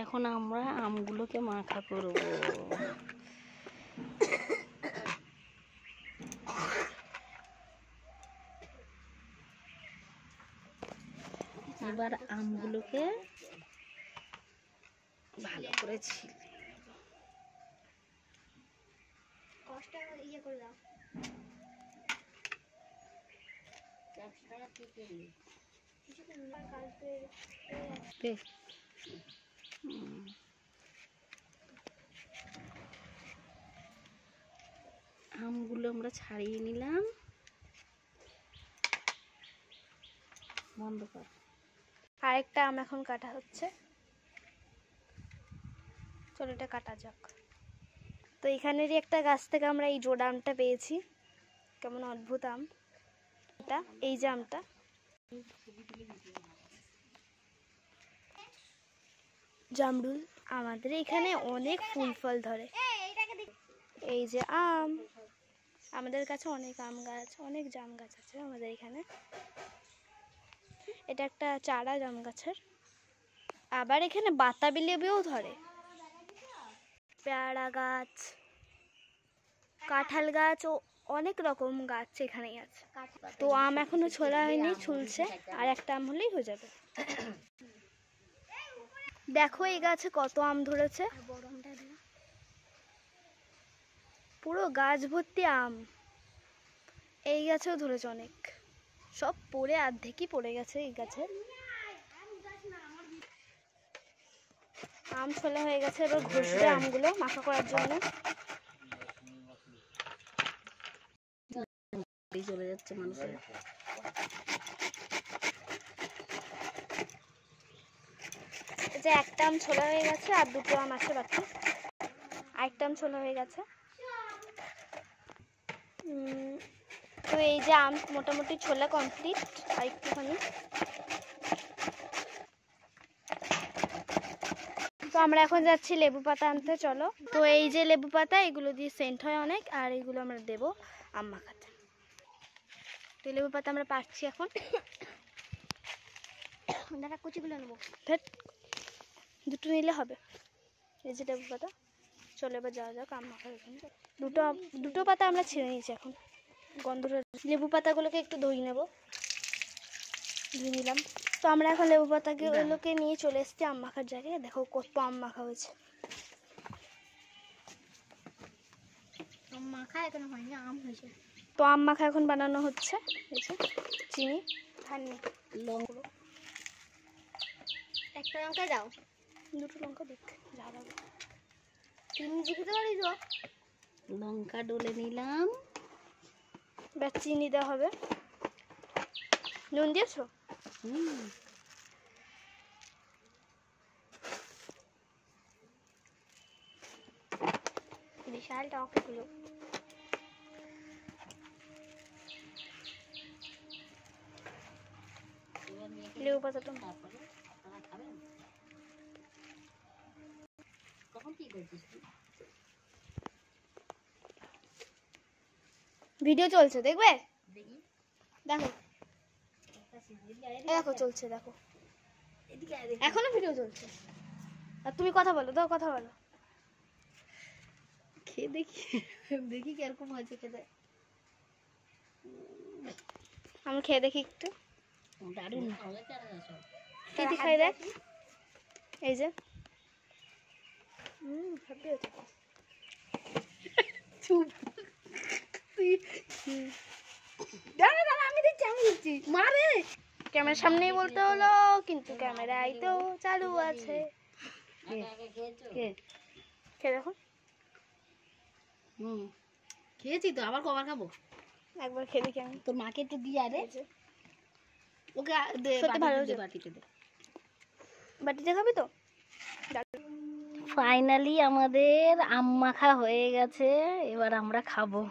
এখন আমরা আমগুলোকে মাখা করব। এবার আমগুলোকে ভালো করে ছিলে আমগুলো আমরা ছাড়িয়ে নিলাম। বন্ধ কর। আরেকটা আম এখন কাটা হচ্ছে, চলো এটা কাটা যাক। তো এখানেরই একটা গাছ থেকে আমরা এই জোড়া আমটা পেয়েছি। কেমন অদ্ভুত আম এটা, এই যে আমটা। জামরুল। আমাদের এখানে অনেক ফুল ফল ধরে। এই যে আম, আমাদের কাছে অনেক আম গাছ, অনেক জাম গাছ আছে আমাদের এখানে। এটা একটা চারা জাম গাছের। আবার এখানে বাতাবি লেবুও ধরে। পেয়ারা গাছ, কাঁঠাল গাছ ও অনেক রকম গাছ এখানেই আছে। তো আম এখনো ছোলা হয়নি, ছুলছে, আর একটা আম হলেই হয়ে যাবে। দেখো এই গাছে কত আম ধরেছে, পুরো গাছ ভর্তি আম। এই গাছেও ধরেছে অনেক, সব পড়ে অর্ধেকই পড়ে গেছে এই গাছে। আম ছোলা হয়ে গেছে, এবার ঘষবে আমগুলো মাখা করার জন্য। চলে যাচ্ছে মানুষের। যে একটা আম ছোলা হয়ে গেছে, আর দুটো আম আছে বাকি। আরেকটা আম ছোলা হয়ে গেছে। তো এই যে আম মোটামুটি ছোলা কমপ্লিট, আর একটুখানি। তো আমরা এখন যাচ্ছি লেবু পাতা আনতে, চলো। তো এই যে লেবু পাতা, এগুলো দিয়ে সেন্ট হয় অনেক, আর এইগুলো আমরা দেবো আম মাখাতে। তো লেবু পাতা আমরা পাচ্ছি এখন। দাঁড়া, কুচিগুলো নেবো, দুটো নিলে হবে। এই যে লেবু পাতা, চলো এবার যাওয়া যাক আম মাখার এখানে। দুটো পাতা আমরা ছিঁড়ে নিয়েছি এখন, গন্ধটা। লেবু পাতাগুলোকে একটু ধুয়ে নেব, ধুয়ে নিলাম। তো আমরা এখন লেবু পাতাগুলোকে নিয়ে চলে এসেছি আম মাখার জায়গায়। দেখো কত আম মাখা হয়েছে। আম মাখা এখন হয়নি, আম হয়েছে। তো আম মাখা এখন বানানো হচ্ছে। এই যে চিনি, লঙ্কা, একটা লঙ্কা দাও, দুটো লঙ্কা দেখ যা দাও। চিনি দিতে পারি তো? লঙ্কা ডলে নিলাম। এবার চিনি দেওয়া হবে। নুন দিয়েছো? বিশাল টক এগুলো। লেবু পাতাটা ভিডিও চলছে, দেখবে? দেখো দেখো চলছে, দেখো এখনো ভিডিও চলছে। আর তুমি কথা বলো, দাও কথা বলো। খেয়ে দেখি, দেখি কিরকম হয়েছে খেতে। আমি খেয়ে দেখি একটু। দারুণ দিদি খাই দেখ। এই যে হ্যাপি হয়েছে। চুপ। দাঁড়া দাঁড়া, আমি দিচ্ছি মারে। ক্যামেরার সামনেই বলতে হলো, কিন্তু ক্যামেরাই তো চালু আছে। খেয়ে দেখো। খেয়েছি তো, আবার কবার খাবো? একবার খেয়ে দেখি আমি। তোর মাকে একটু দিয়ে আরে। ওকে সত্যি ভালো হয়েছে। বাটিতে দে। বাটিতে খাবি তো? ফাইনালি আমাদের আম মাখা হয়ে গেছে, এবার আমরা খাবো।